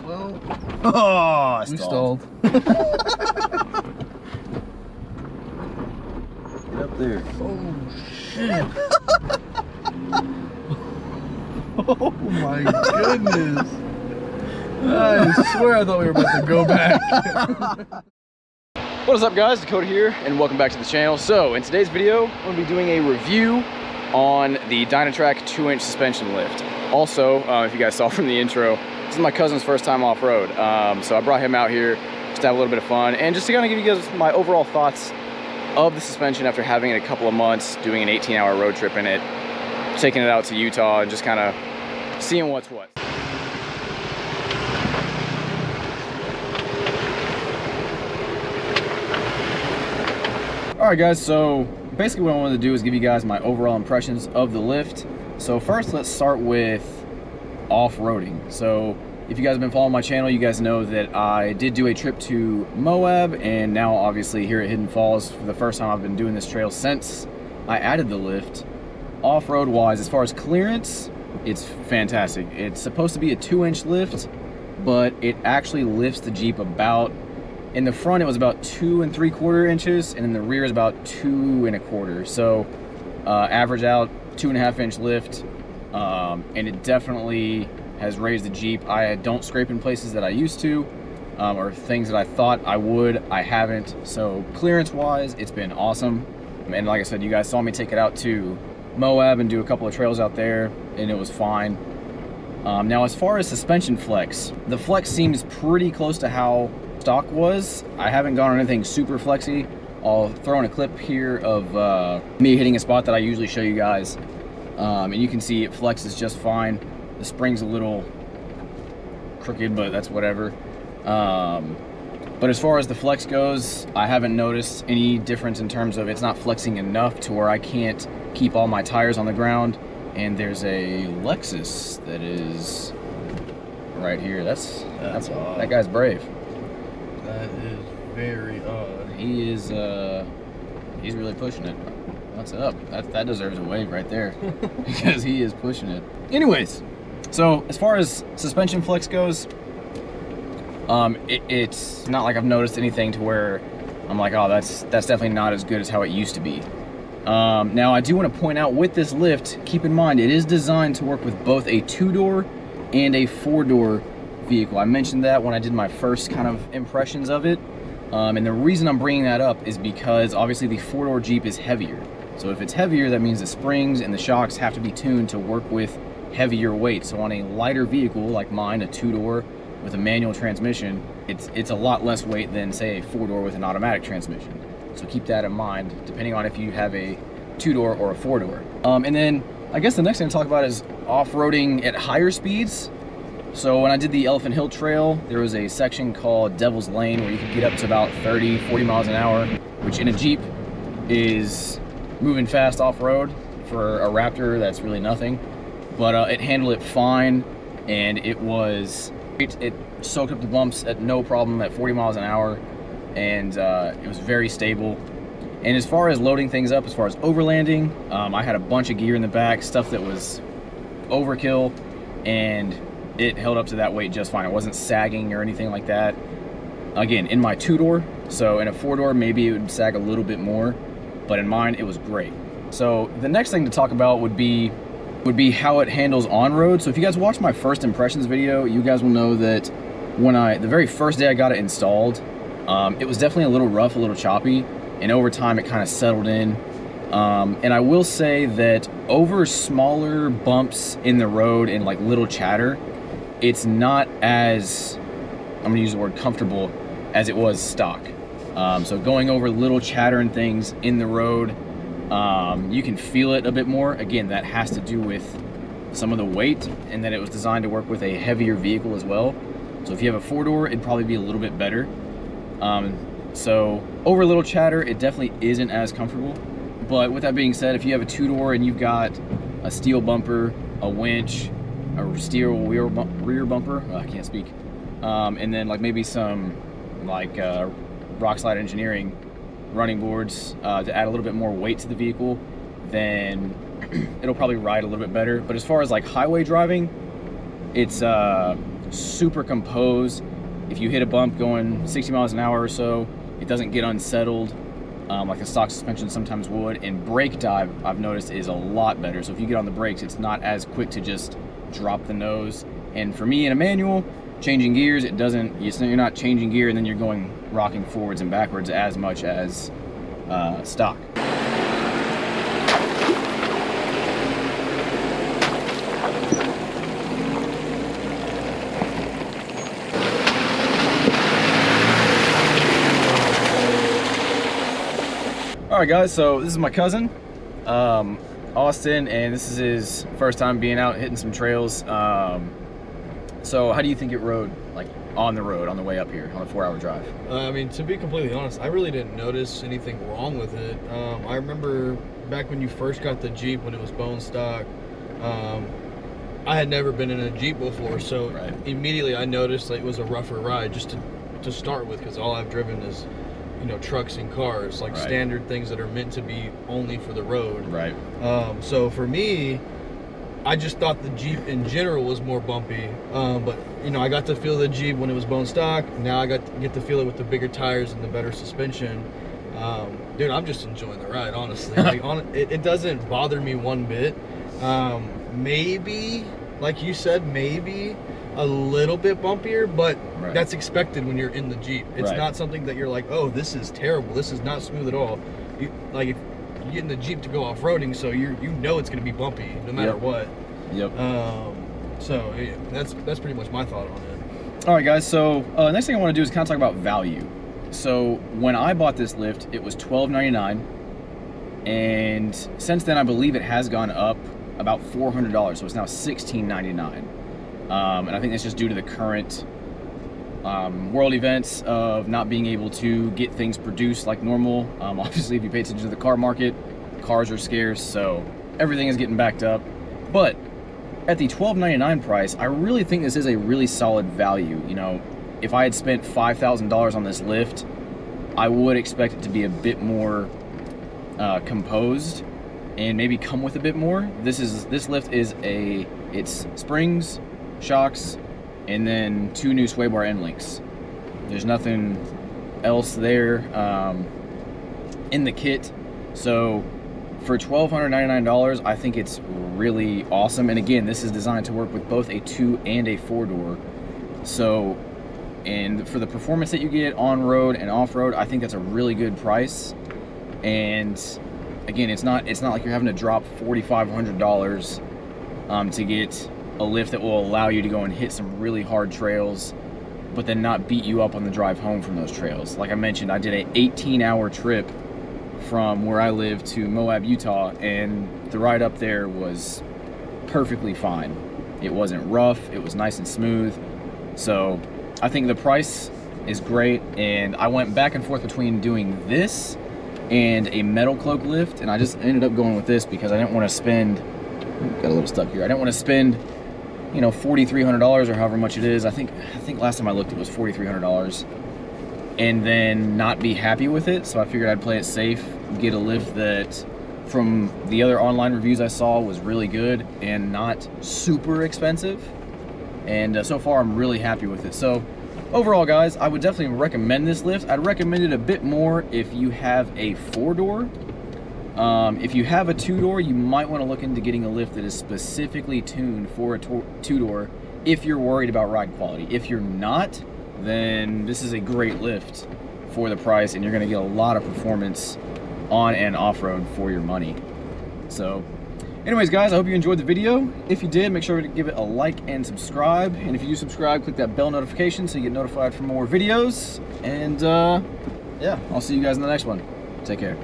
Well, oh, we stalled. Get up there. Oh shit! Oh my goodness! I swear I thought we were about to go back. What is up, guys? Dakota here, and welcome back to the channel. So in today's video, I'm going to be doing a review on the DYNATRAC 2-inch suspension lift. Also, if you guys saw from the intro, this is my cousin's first time off-road. So I brought him out here just to have a little bit of fun and just to kind of give you guys my overall thoughts of the suspension after having it a couple of months, doing an 18-hour road trip in it, taking it out to Utah, and just kind of seeing what's what. Alright guys, so basically what I wanted to do is give you guys my overall impressions of the lift. So first, let's start with off-roading. So if you guys have been following my channel, you guys know that I did do a trip to Moab, and now obviously here at Hidden Falls for the first time I've been doing this trail since I added the lift. Off-road wise, as far as clearance, it's fantastic. It's supposed to be a 2-inch lift, but it actually lifts the Jeep about, in the front it was about 2 3/4 inches, and in the rear is about 2 1/4. So average out 2.5 inch lift, and it definitely has raised the Jeep. I don't scrape in places that I used to, or things that I thought I would, I haven't. So clearance wise, it's been awesome. And like I said, you guys saw me take it out to Moab and do a couple of trails out there, and it was fine. Now as far as suspension flex, the flex seems pretty close to how stock was. I haven't gone on anything super flexy. I'll throw in a clip here of me hitting a spot that I usually show you guys, and you can see it flexes just fine. The spring's a little crooked, but that's whatever. But as far as the flex goes, I haven't noticed any difference in terms of it's not flexing enough to where I can't keep all my tires on the ground. And there's a Lexus that is right here. That's odd. That guy's brave. That is very odd. He is, he's really pushing it. What's up? That deserves a wave right there. Because he is pushing it. Anyways, so as far as suspension flex goes, it's not like I've noticed anything to where I'm like, oh, that's definitely not as good as how it used to be. Now I do want to point out with this lift, keep in mind it is designed to work with both a 2-door and a 4-door vehicle. I mentioned that when I did my first kind of impressions of it, and the reason I'm bringing that up is because obviously the 4-door Jeep is heavier. So if it's heavier, that means the springs and the shocks have to be tuned to work with heavier weight. So on a lighter vehicle like mine, a 2-door with a manual transmission, it's a lot less weight than say a 4-door with an automatic transmission. So keep that in mind, depending on if you have a 2-door or a 4-door. And then I guess the next thing to talk about is off-roading at higher speeds. So when I did the Elephant Hill Trail, there was a section called Devil's Lane where you could get up to about 30, 40 miles an hour, which in a Jeep is moving fast off-road. For a Raptor, that's really nothing. But it handled it fine, and it soaked up the bumps at no problem at 40 miles an hour, and it was very stable. And as far as loading things up, as far as overlanding, I had a bunch of gear in the back, stuff that was overkill, and it held up to that weight just fine. It wasn't sagging or anything like that. Again, in my 2-door, so in a 4-door, maybe it would sag a little bit more, but in mine, it was great. So the next thing to talk about would be how it handles on-road. So if you guys watched my first impressions video, you guys will know that the very first day I got it installed, it was definitely a little rough, a little choppy, and over time it kind of settled in. And I will say that over smaller bumps in the road and like little chatter, it's not as, I'm gonna use the word comfortable, as it was stock. So going over little chatter and things in the road, you can feel it a bit more. Again, that has to do with some of the weight and that it was designed to work with a heavier vehicle as well. So if you have a 4-door, it'd probably be a little bit better. So over little chatter, it definitely isn't as comfortable. But with that being said, if you have a 2-door and you've got a steel bumper, a winch, a steel rear bumper, I can't speak, and then like maybe some like rock slide engineering running boards to add a little bit more weight to the vehicle, then it'll probably ride a little bit better. But as far as like highway driving, it's super composed. If you hit a bump going 60 miles an hour or so, it doesn't get unsettled like a stock suspension sometimes would. And brake dive, I've noticed, is a lot better. So if you get on the brakes, it's not as quick to just drop the nose. And for me in a manual, changing gears, you're not changing gear and then you're going rocking forwards and backwards as much as stock. All right, guys, so this is my cousin, Austin, and this is his first time being out hitting some trails. So how do you think it rode, like on the road, on the way up here, on a 4-hour drive? I mean, to be completely honest, I really didn't notice anything wrong with it. I remember back when you first got the Jeep, when it was bone stock, I had never been in a Jeep before, so immediately I noticed that it was a rougher ride just to start with, because all I've driven is, you know, trucks and cars, like standard things that are meant to be only for the road. Right. So for me, I just thought the Jeep in general was more bumpy. But you know, I got to feel the Jeep when it was bone stock. Now I get to feel it with the bigger tires and the better suspension. Dude, I'm just enjoying the ride, honestly. Like, it doesn't bother me one bit. Maybe, like you said, maybe a little bit bumpier, but that's expected when you're in the Jeep. It's not something that you're like, oh, this is terrible, this is not smooth at all. Like, if you get in the Jeep to go off-roading, so you know it's going to be bumpy no matter what. So yeah, that's pretty much my thought on it. All right, guys, so next thing I want to do is kind of talk about value. So when I bought this lift, it was $12.99, and since then I believe it has gone up about $400, so it's now $16.99. And I think that's just due to the current world events of not being able to get things produced like normal. Obviously, if you pay attention to the car market, cars are scarce, so everything is getting backed up. But at the $12.99 price, I really think this is a really solid value. You know, if I had spent $5,000 on this lift, I would expect it to be a bit more composed and maybe come with a bit more. This lift is it's springs, shocks, and then 2 new sway bar end links. There's nothing else there in the kit. So for $1,299, I think it's really awesome. And again, this is designed to work with both a 2 and a 4-door. So, and for the performance that you get on road and off road, I think that's a really good price. And again, it's not like you're having to drop $4,500 to get a lift that will allow you to go and hit some really hard trails, but then not beat you up on the drive home from those trails. Like I mentioned, I did an 18-hour trip from where I live to Moab, Utah, and the ride up there was perfectly fine. It wasn't rough, it was nice and smooth. So I think the price is great, and I went back and forth between doing this and a metal cloak lift, and I just ended up going with this because I didn't want to spend, got a little stuck here, I didn't want to spend, you know, $4,300 or however much it is. I think last time I looked it was $4,300, and then not be happy with it. So I figured I'd play it safe, get a lift that from the other online reviews I saw was really good and not super expensive. And so far I'm really happy with it. So overall, guys, I would definitely recommend this lift. I'd recommend it a bit more if you have a 4-door. If you have a 2-door, you might want to look into getting a lift that is specifically tuned for a 2-door if you're worried about ride quality. If you're not, then this is a great lift for the price, and you're going to get a lot of performance on and off-road for your money. So anyways, guys, I hope you enjoyed the video. If you did, make sure to give it a like and subscribe. And if you do subscribe, click that bell notification so you get notified for more videos. And yeah, I'll see you guys in the next one. Take care.